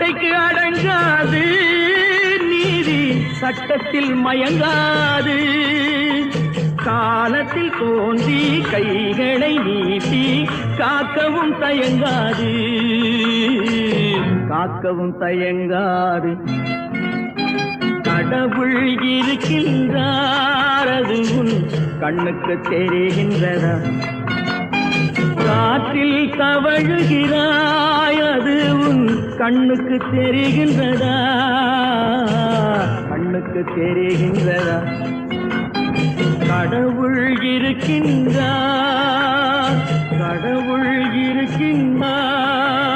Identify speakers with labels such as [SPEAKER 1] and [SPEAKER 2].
[SPEAKER 1] சாட்டைக்கு அடங்காது, நீதி சட்டத்தில் மயங்காது. காலத்தில் தோன்றி கைகளை நீட்டி காக்கவும் தயங்காது, காக்கவும் தயங்காது. கடவுள் இருக்கின்றார், அது உன் கண்ணுக்கு தெரிகின்றதா? காற்றில் தவழுகிறாய், அது உன் கண்ணுக்கு தெரிகின்றதா? கண்ணுக்கு தெரிகின்றதா? கடவுள் இருக்கின்றார், கடவுள் இருக்கின்றார்.